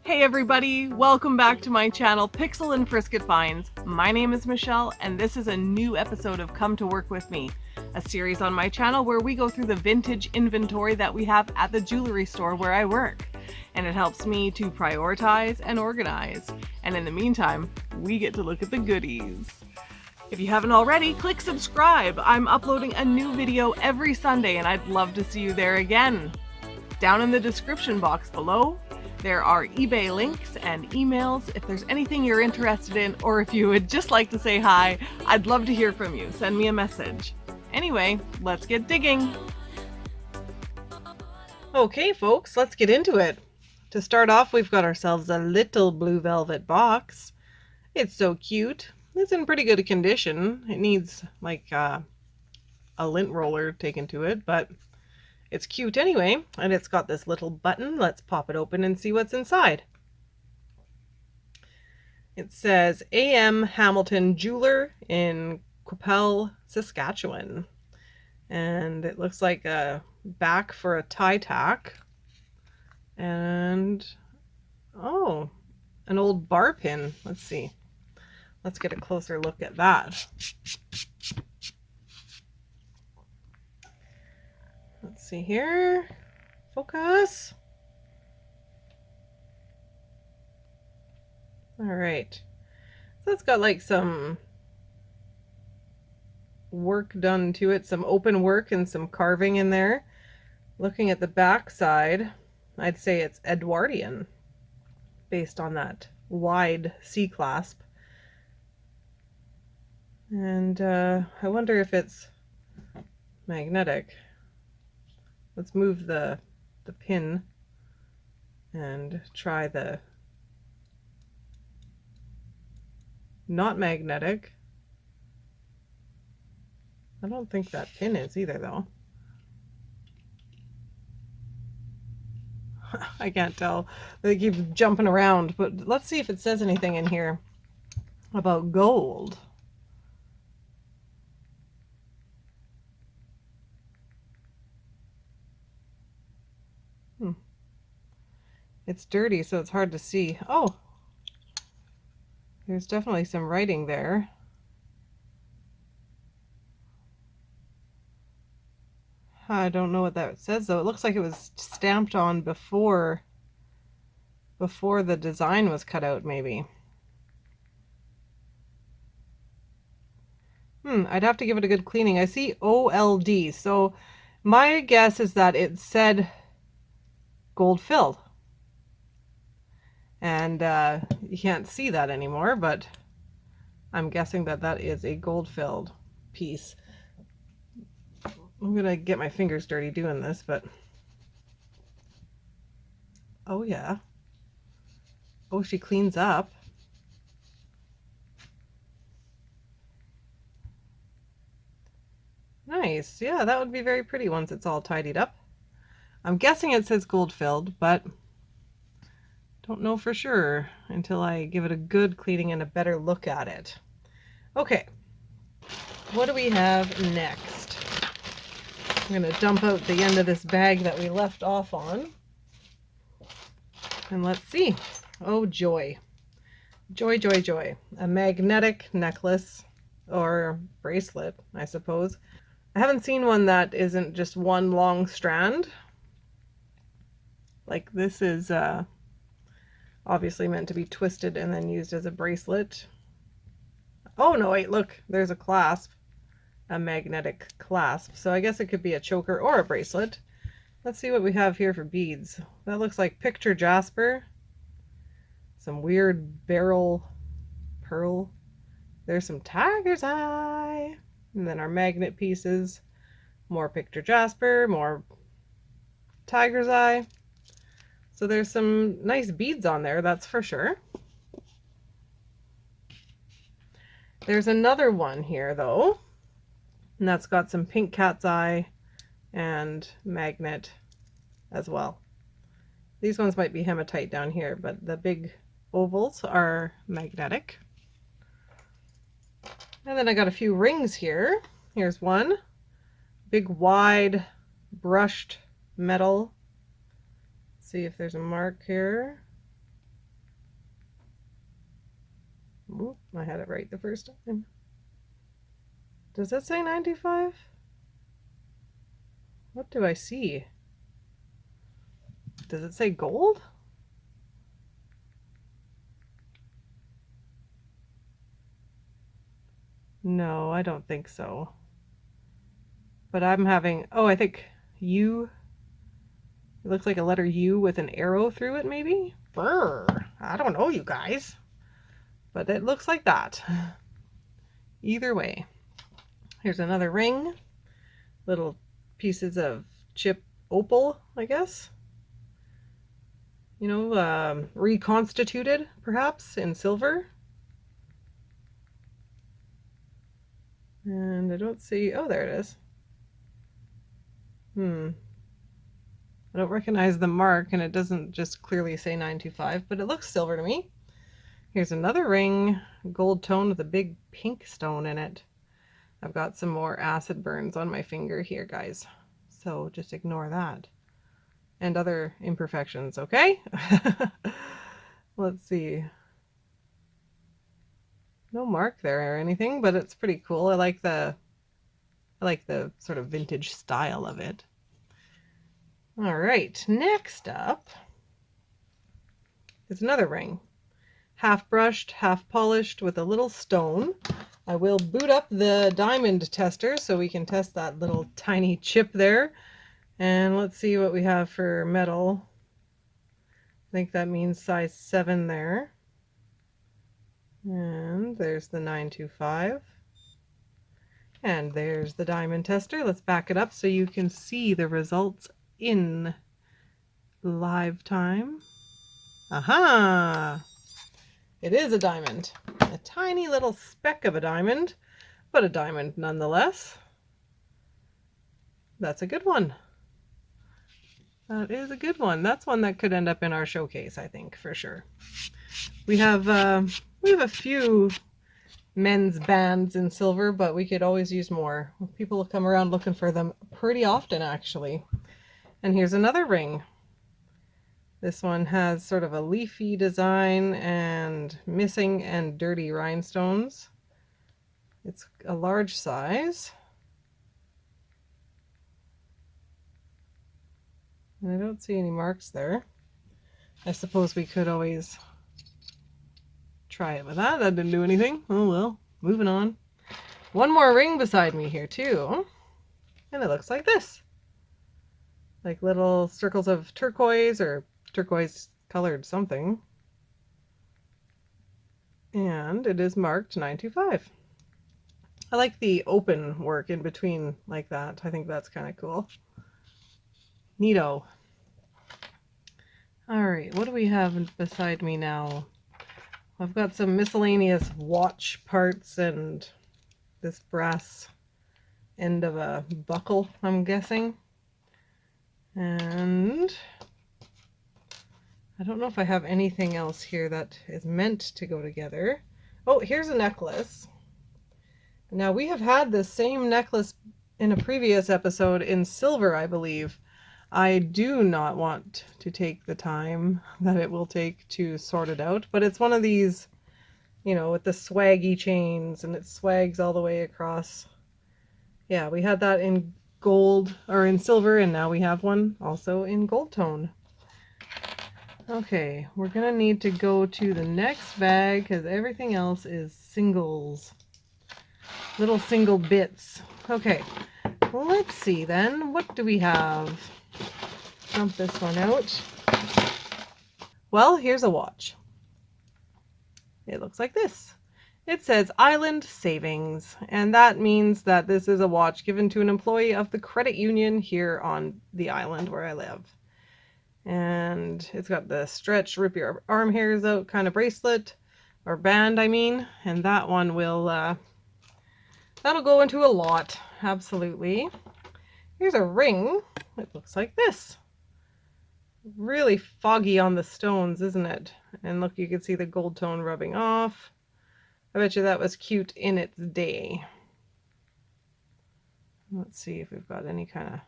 Hey everybody, welcome back to my channel Pixel and Frisket Finds. My name is Michelle and this is a new episode of Come to Work With Me, a series on my channel where we go through the vintage inventory that we have at the jewelry store where I work. And it helps me to prioritize and organize. And in the meantime, we get to look at the goodies. If you haven't already, click subscribe. I'm uploading a new video every Sunday and I'd love to see you there again. Down in the description box below, there are eBay links and emails. If there's anything you're interested in, or if you would just like to say hi, I'd love to hear from you. Send me a message. Anyway, let's get digging. Okay, folks, let's get into it. To start off, we've got ourselves a little blue velvet box. It's so cute. It's in pretty good condition. It needs like a lint roller taken to it, but it's cute anyway, and it's got this little button. Let's pop it open and see what's inside. It says A.M. Hamilton Jeweler in Qu'Appelle, Saskatchewan. And it looks like a back for a tie tack. And, oh, an old bar pin. Let's see. Let's get a closer look at that. Let's see here. Focus. All right. So it's got like some work done to it, some open work and some carving in there. Looking at the back side, I'd say it's Edwardian, based on that wide C clasp. And I wonder if it's magnetic. Let's move the pin and try the not magnetic. I don't think that pin is either though. I can't tell. They keep jumping around, but let's see if it says anything in here about gold. It's dirty, so it's hard to see. Oh, there's definitely some writing there. I don't know what that says though. It looks like it was stamped on before the design was cut out, maybe. I'd have to give it a good cleaning. I see OLD, so my guess is that it said gold filled. And you can't see that anymore, but I'm guessing that that is a gold-filled piece. I'm gonna get my fingers dirty doing this, but oh yeah. Oh, she cleans up. Nice. Yeah, that would be very pretty once it's all tidied up. I'm guessing it says gold-filled, but don't know for sure until I give it a good cleaning and a better look at it. Okay, what do we have next? I'm going to dump out the end of this bag that we left off on. And let's see. Oh, joy. Joy, joy, joy. A magnetic necklace or bracelet, I suppose. I haven't seen one that isn't just one long strand. Like this is obviously meant to be twisted and then used as a bracelet. Oh no, wait, look, there's a clasp, a magnetic clasp. So I guess it could be a choker or a bracelet. Let's see what we have here for beads. That looks like picture jasper, some weird beryl pearl. There's some tiger's eye, and then our magnet pieces, more picture jasper, more tiger's eye. So there's some nice beads on there, that's for sure. There's another one here though, and that's got some pink cat's eye and magnet as well. These ones might be hematite down here, but the big ovals are magnetic. And then I got a few rings here. Here's one, big wide brushed metal. Let's see if there's a mark here. Oop, I had it right the first time. Does that say 95? What do I see? Does it say gold? No, I don't think so. But I'm having, oh, I think U. It looks like a letter U with an arrow through it, maybe? Brr, I don't know, you guys. But it looks like that. Either way. Here's another ring. Little pieces of chip opal, I guess. You know, reconstituted, perhaps, in silver. And I don't see, oh, there it is. I don't recognize the mark, and it doesn't just clearly say 925, but it looks silver to me. Here's another ring, gold tone with a big pink stone in it. I've got some more acid burns on my finger here, guys. So just ignore that. And other imperfections, okay? Let's see. No mark there or anything, but it's pretty cool. I like the sort of vintage style of it. All right, next up is another ring. Half brushed, half polished with a little stone. I will boot up the diamond tester so we can test that little tiny chip there. And let's see what we have for metal. I think that means size 7 there. And there's the 925. And there's the diamond tester. Let's back it up so you can see the results in live time. Aha! It is a diamond. A tiny little speck of a diamond, but a diamond nonetheless. That's a good one. That is a good one. That's one that could end up in our showcase, I think, for sure. We have a few men's bands in silver, but we could always use more. People come around looking for them pretty often, actually. And here's another ring. This one has sort of a leafy design and missing and dirty rhinestones. It's a large size. And I don't see any marks there. I suppose we could always try it with that. That didn't do anything. Oh well, moving on. One more ring beside me here too. And it looks like this. Like little circles of turquoise or turquoise colored something. And it is marked 925. I like the open work in between like that. I think that's kind of cool. Neato. All right, what do we have beside me now? I've got some miscellaneous watch parts and this brass end of a buckle, I'm guessing. And I don't know if I have anything else here that is meant to go together. Oh, here's a necklace. Now we have had the same necklace in a previous episode in silver, I believe. I do not want to take the time that it will take to sort it out, but it's one of these, you know, with the swaggy chains, and it swags all the way across. Yeah, we had that in gold or in silver, and now we have one also in gold tone. Okay, we're gonna need to go to the next bag because everything else is singles, little single bits. Okay, let's see then, what do we have? Dump this one out. Well, here's a watch. It looks like this. It says Island Savings, and that means that this is a watch given to an employee of the credit union here on the island where I live. And it's got the stretch, rip your arm hairs out kind of bracelet, or band, I mean, and that one will, that'll go into a lot, absolutely. Here's a ring. It looks like this. Really foggy on the stones, isn't it? And look, you can see the gold tone rubbing off. I bet you that was cute in its day. Let's see if we've got any kind of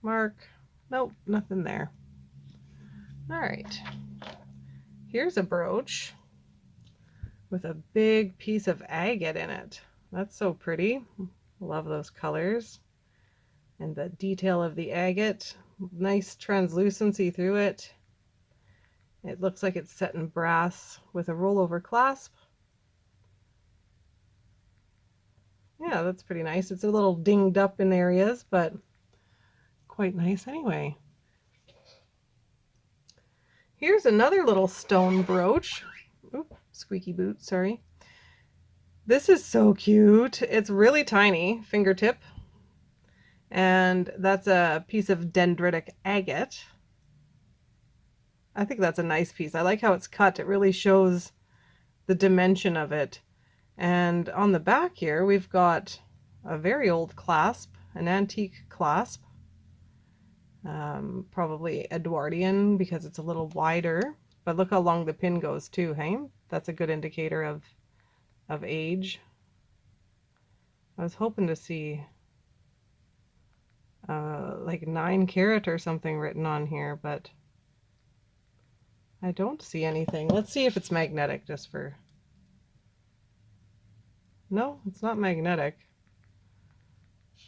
Mark. Nope, nothing there. All right. Here's a brooch with a big piece of agate in it. That's so pretty. Love those colors. And the detail of the agate. Nice translucency through it. It looks like it's set in brass with a rollover clasp. Yeah, that's pretty nice. It's a little dinged up in areas, but quite nice anyway. Here's another little stone brooch. Oop, squeaky boot, sorry. This is so cute. It's really tiny, fingertip. And that's a piece of dendritic agate. I think that's a nice piece. I like how it's cut. It really shows the dimension of it. And on the back here, we've got a very old clasp, an antique clasp. Probably Edwardian because it's a little wider, but look how long the pin goes too, hey? That's a good indicator of age. I was hoping to see like 9 carat or something written on here, but I don't see anything. Let's see if it's magnetic just for... No, it's not magnetic.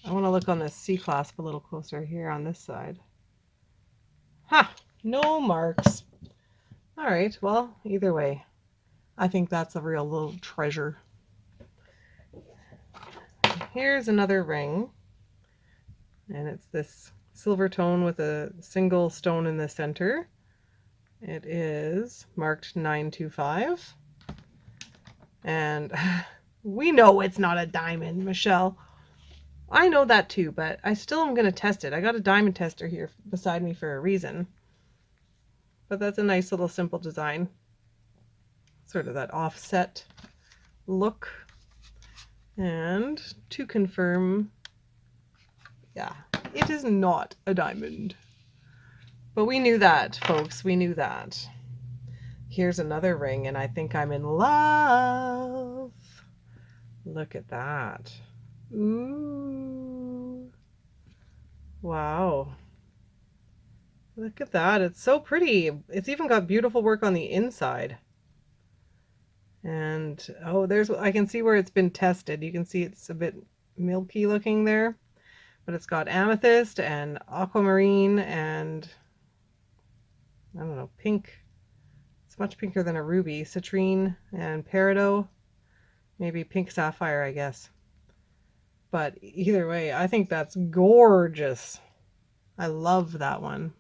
I want to look on this C-clasp a little closer here on this side. Ha! No marks. All right, well, either way, I think that's a real little treasure. Here's another ring, and it's this silver tone with a single stone in the center. It is marked 925, and we know it's not a diamond, Michelle. I know that too, but I still am going to test it. I got a diamond tester here beside me for a reason. But that's a nice little simple design. Sort of that offset look. And to confirm, yeah, it is not a diamond. But we knew that, folks. We knew that. Here's another ring, and I think I'm in love. Look at that. Ooh. Wow. Look at that. It's so pretty. It's even got beautiful work on the inside. And oh, I can see where it's been tested. You can see it's a bit milky looking there, but it's got amethyst and aquamarine and I don't know, pink. It's much pinker than a ruby. Citrine and peridot. Maybe pink sapphire, I guess. But either way, I think that's gorgeous. I love that one.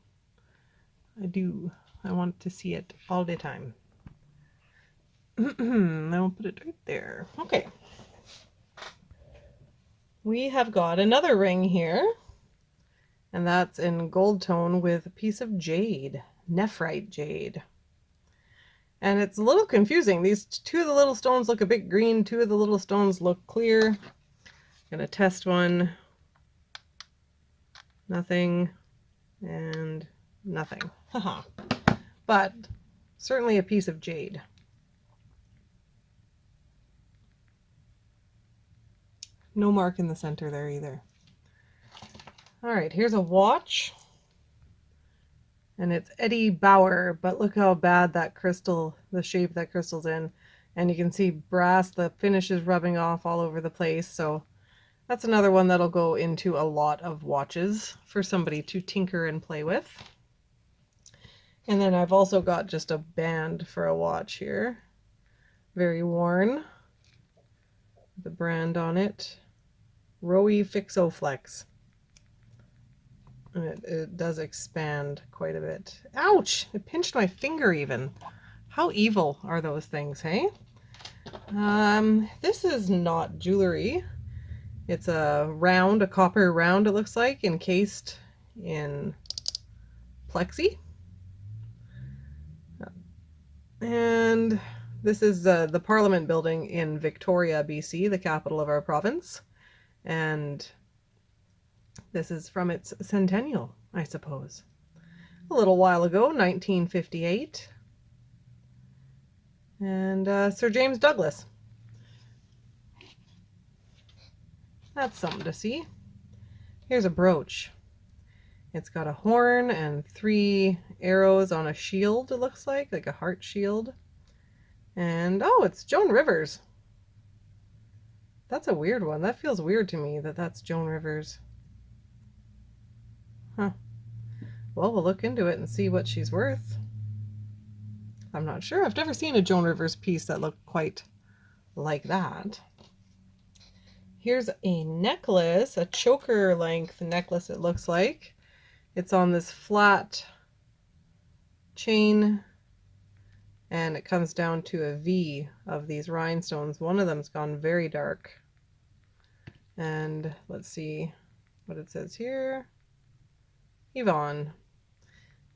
I do. I want to see it all the time. I'll put it right there. Okay. We have got another ring here, and that's in gold tone with a piece of jade, nephrite jade. And it's a little confusing. These two of the little stones look a bit green, two of the little stones look clear. I'm gonna test one. Nothing. And nothing. Haha. But certainly a piece of jade. No mark in the center there either. All right, here's a watch. And it's Eddie Bauer, but look how bad that crystal, the shape that crystal's in. And you can see brass, the finish is rubbing off all over the place. So that's another one that'll go into a lot of watches for somebody to tinker and play with. And then I've also got just a band for a watch here. Very worn. The brand on it. Rowie Fixoflex. And it does expand quite a bit. Ouch! It pinched my finger even. How evil are those things, hey? This is not jewelry. It's a copper round it looks like, encased in plexi. And this is the Parliament building in Victoria, BC, the capital of our province. And this is from its centennial, I suppose. A little while ago, 1958. And Sir James Douglas. That's something to see. Here's a brooch. It's got a horn and 3 arrows on a shield, it looks like a heart shield. And oh, it's Joan Rivers. That's a weird one. That feels weird to me that that's Joan Rivers. Huh. Well, we'll look into it and see what she's worth. I'm not sure. I've never seen a Joan Rivers piece that looked quite like that. Here's a necklace, a choker length necklace it looks like. It's on this flat chain and it comes down to a V of these rhinestones. One of them's gone very dark. And let's see what it says here. Yvonne.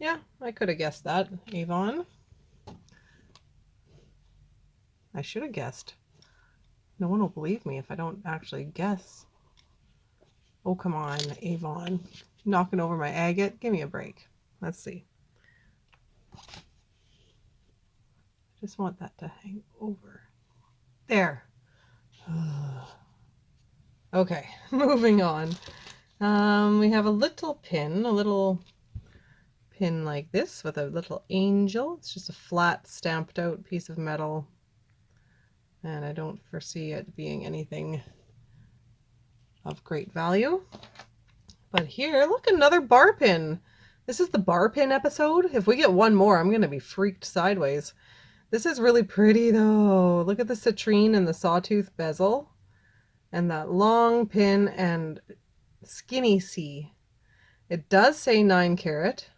Yeah, I could have guessed that. Yvonne. I should have guessed. No one will believe me if I don't actually guess. Oh, come on, Yvonne. Knocking over my agate. Give me a break. Let's see. I just want that to hang over. There. Okay, moving on. We have a little pin like this with a little angel. It's just a flat stamped out piece of metal. And I don't foresee it being anything of great value. But here, look, another bar pin. This is the bar pin episode. If we get one more, I'm going to be freaked sideways. This is really pretty though. Look at the citrine and the sawtooth bezel. And that long pin and skinny C. It does say 9 carat.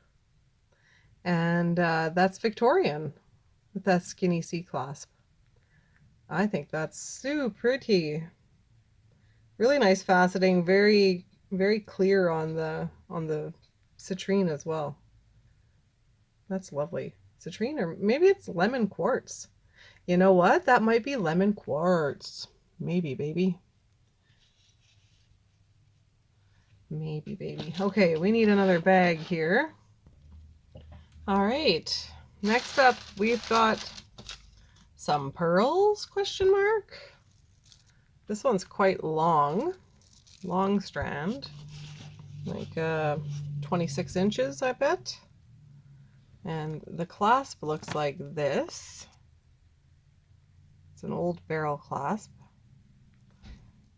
And that's Victorian with that skinny C clasp. I think that's so pretty. Really nice faceting, very clear on the citrine as well. That's lovely. Citrine, or maybe it's lemon quartz. You know what? That might be lemon quartz. Maybe, baby. Maybe, baby. Okay, we need another bag here. All right. Next up, we've got some pearls, question mark. This one's quite long strand, like 26 inches, I bet. And the clasp looks like this. It's an old barrel clasp.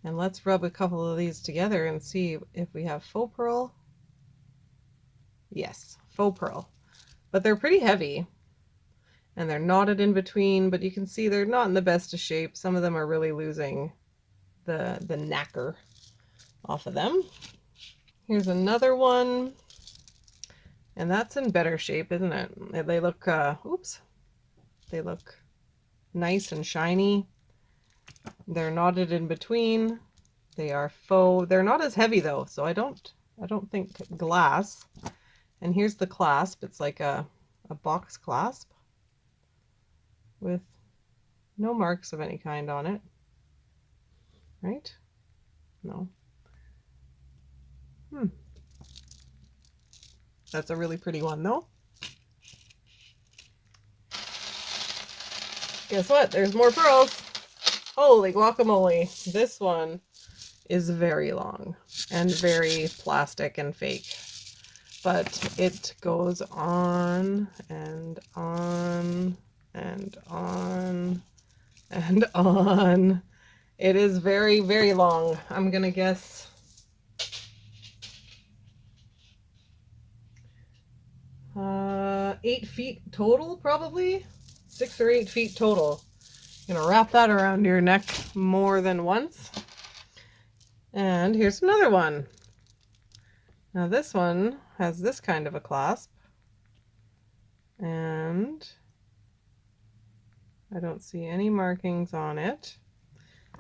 And let's rub a couple of these together and see if we have faux pearl. Yes, faux pearl. But they're pretty heavy. And they're knotted in between, but you can see they're not in the best of shape. Some of them are really losing the knacker off of them. Here's another one. And that's in better shape, isn't it? They look, they look nice and shiny. They're knotted in between. They are faux. They're not as heavy though, so I don't think glass. And here's the clasp. It's like a box clasp with no marks of any kind on it. Right? No. That's a really pretty one though. Guess what? There's more pearls. Holy guacamole. This one is very long and very plastic and fake. But it goes on and on and on and on. It is very, very long. I'm gonna guess 8 feet total, probably 6 or 8 feet total. Gonna wrap that around your neck more than once. And here's another one. Now this one has this kind of a clasp, and I don't see any markings on it.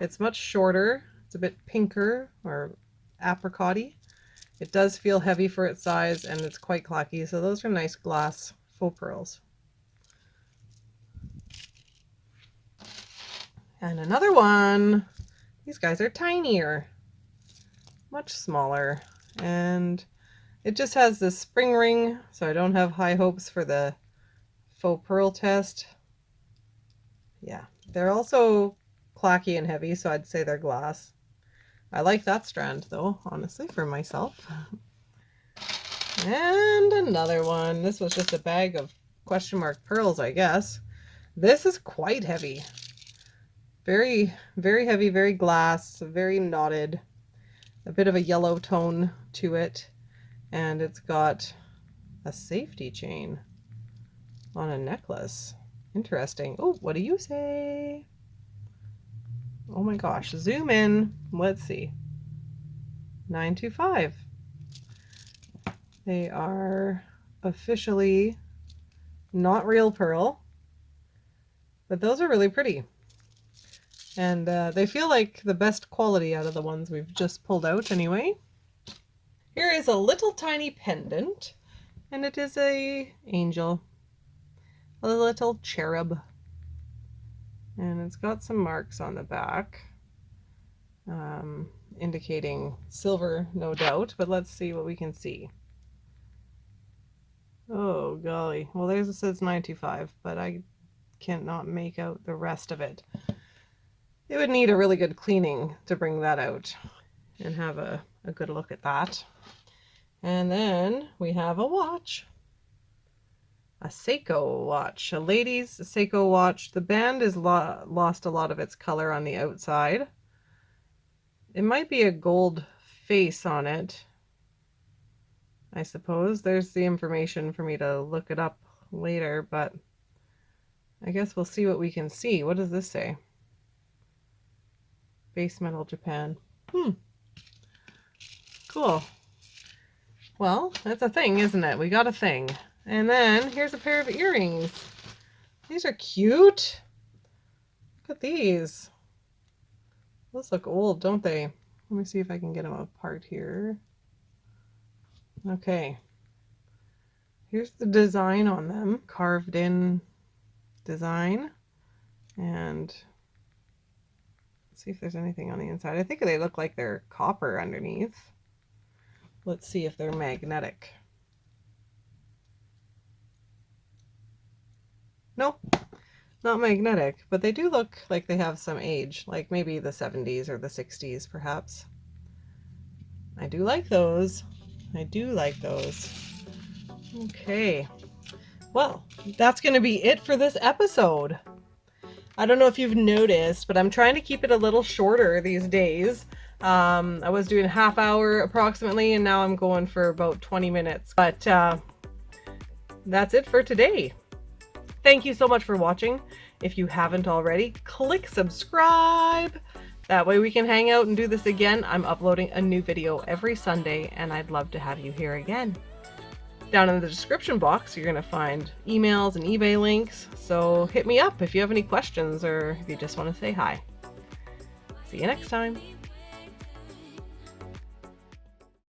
It's much shorter. It's a bit pinker or apricot-y. It does feel heavy for its size, and it's quite clacky. So those are nice glass faux pearls. And another one. These guys are tinier, much smaller, and it just has this spring ring, so I don't have high hopes for the faux pearl test. Yeah, they're also clacky and heavy, so I'd say they're glass. I like that strand though, honestly, for myself. And another one. This was just a bag of question mark pearls, I guess. This is quite heavy. Very, very heavy, very glass, very knotted. A bit of a yellow tone to it. And it's got a safety chain on a necklace. Interesting. Oh, what do you say? Oh my gosh, zoom in. Let's see. 925. They are officially not real pearl, but those are really pretty. And they feel like the best quality out of the ones we've just pulled out anyway. Here is a little tiny pendant, and it is a angel, a little cherub. And it's got some marks on the back, indicating silver, no doubt, but let's see what we can see. Oh golly, well there's it says 95, but I cannot make out the rest of it. It would need a really good cleaning to bring that out and have a good look at that. And then we have a watch. A Seiko watch, a ladies Seiko watch. The band is lost a lot of its color on the outside. It might be a gold face on it, I suppose. There's the information for me to look it up later, but I guess we'll see what we can see. What does this say? Base metal Japan. Cool. Well, that's a thing, isn't it? We got a thing. And then here's a pair of earrings. These are cute. Look at these. Those look old, don't they? Let me see if I can get them apart here. Okay. Here's the design on them. Carved in design. And let's see if there's anything on the inside. I think they look like they're copper underneath. Let's see if they're magnetic. Nope, not magnetic, but they do look like they have some age, like maybe the 70s or the 60s perhaps. I do like those. I do like those. Okay, well, that's going to be it for this episode. I don't know if you've noticed, but I'm trying to keep it a little shorter these days. I was doing a half hour approximately, and now I'm going for about 20 minutes. But that's it for today. Thank you so much for watching. If you haven't already, click subscribe. That way we can hang out and do this again. I'm uploading a new video every Sunday, and I'd love to have you here again. Down in the description box, you're going to find emails and eBay links. So hit me up if you have any questions or if you just want to say hi. See you next time.